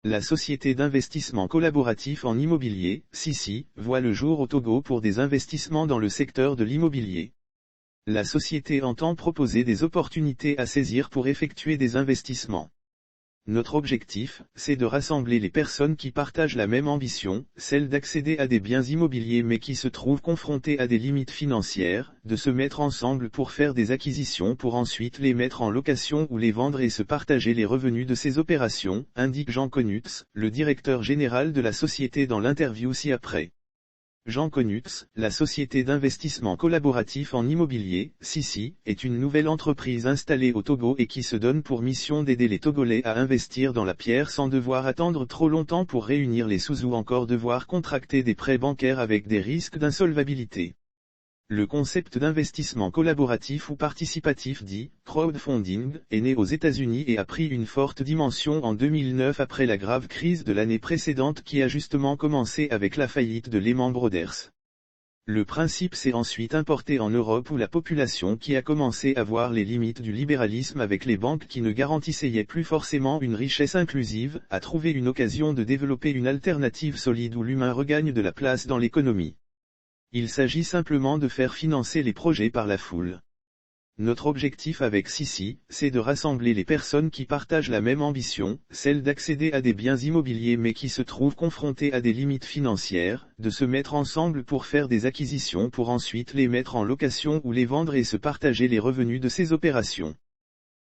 La société d'investissement collaboratif en immobilier, SICI, voit le jour au Togo pour des investissements dans le secteur de l'immobilier. La société entend proposer des opportunités à saisir pour effectuer des investissements. Notre objectif, c'est de rassembler les personnes qui partagent la même ambition, celle d'accéder à des biens immobiliers mais qui se trouvent confrontées à des limites financières, de se mettre ensemble pour faire des acquisitions pour ensuite les mettre en location ou les vendre et se partager les revenus de ces opérations, indique Jean Conutz, le directeur général de la société dans l'interview ci-après. Jean Conutz, la société d'investissement collaboratif en immobilier, SICI, est une nouvelle entreprise installée au Togo et qui se donne pour mission d'aider les Togolais à investir dans la pierre sans devoir attendre trop longtemps pour réunir les sous ou encore devoir contracter des prêts bancaires avec des risques d'insolvabilité. Le concept d'investissement collaboratif ou participatif dit « crowdfunding » est né aux États-Unis et a pris une forte dimension en 2009 après la grave crise de l'année précédente qui a justement commencé avec la faillite de Lehman Brothers. Le principe s'est ensuite importé en Europe où la population qui a commencé à voir les limites du libéralisme avec les banques qui ne garantissaient plus forcément une richesse inclusive, a trouvé une occasion de développer une alternative solide où l'humain regagne de la place dans l'économie. Il s'agit simplement de faire financer les projets par la foule. Notre objectif avec SICI, c'est de rassembler les personnes qui partagent la même ambition, celle d'accéder à des biens immobiliers mais qui se trouvent confrontées à des limites financières, de se mettre ensemble pour faire des acquisitions pour ensuite les mettre en location ou les vendre et se partager les revenus de ces opérations.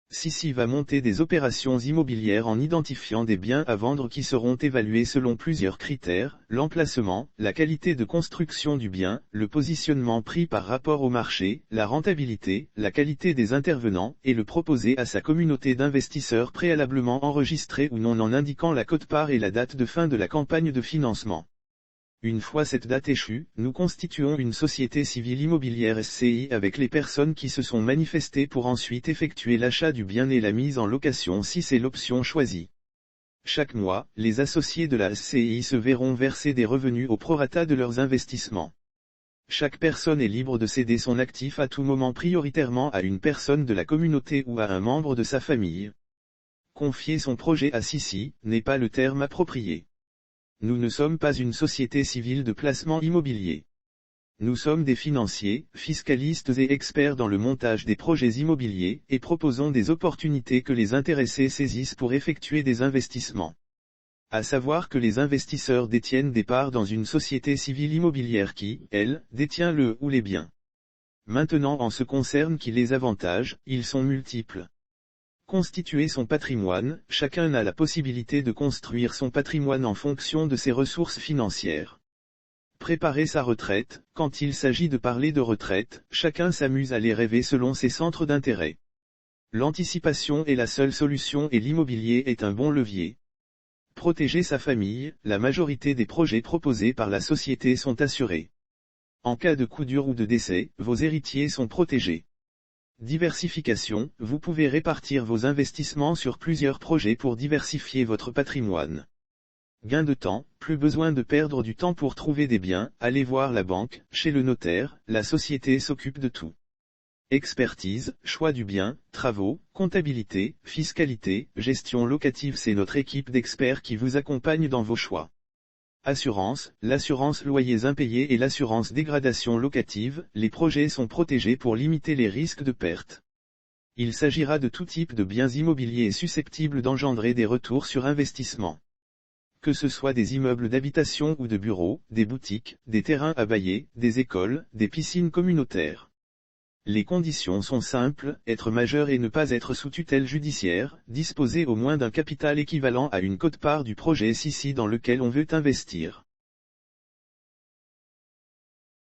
SICI va monter des opérations immobilières en identifiant des biens à vendre qui seront évalués selon plusieurs critères, l'emplacement, la qualité de construction du bien, le positionnement prix par rapport au marché, la rentabilité, la qualité des intervenants, et le proposer à sa communauté d'investisseurs préalablement enregistrés ou non en indiquant la quote-part et la date de fin de la campagne de financement. Une fois cette date échue, nous constituons une société civile immobilière SCI avec les personnes qui se sont manifestées pour ensuite effectuer l'achat du bien et la mise en location si c'est l'option choisie. Chaque mois, les associés de la SCI se verront verser des revenus au prorata de leurs investissements. Chaque personne est libre de céder son actif à tout moment prioritairement à une personne de la communauté ou à un membre de sa famille. Confier son projet à SICI n'est pas le terme approprié. Nous ne sommes pas une société civile de placement immobilier. Nous sommes des financiers, fiscalistes et experts dans le montage des projets immobiliers, et proposons des opportunités que les intéressés saisissent pour effectuer des investissements. À savoir que les investisseurs détiennent des parts dans une société civile immobilière qui, elle, détient le ou les biens. Maintenant en ce qui concerne les avantages, ils sont multiples. Constituer son patrimoine, chacun a la possibilité de construire son patrimoine en fonction de ses ressources financières. Préparer sa retraite, quand il s'agit de parler de retraite, chacun s'amuse à les rêver selon ses centres d'intérêt. L'anticipation est la seule solution et l'immobilier est un bon levier. Protéger sa famille, la majorité des projets proposés par la société sont assurés. En cas de coup dur ou de décès, vos héritiers sont protégés. Diversification, vous pouvez répartir vos investissements sur plusieurs projets pour diversifier votre patrimoine. Gain de temps, plus besoin de perdre du temps pour trouver des biens, allez voir la banque, chez le notaire, la société s'occupe de tout. Expertise, choix du bien, travaux, comptabilité, fiscalité, gestion locative, c'est notre équipe d'experts qui vous accompagne dans vos choix. Assurance, l'assurance loyers impayés et l'assurance dégradation locative, les projets sont protégés pour limiter les risques de perte. Il s'agira de tout type de biens immobiliers susceptibles d'engendrer des retours sur investissement. Que ce soit des immeubles d'habitation ou de bureaux, des boutiques, des terrains à bailler, des écoles, des piscines communautaires. Les conditions sont simples, être majeur et ne pas être sous tutelle judiciaire, disposer au moins d'un capital équivalent à une quote-part du projet SICI dans lequel on veut investir.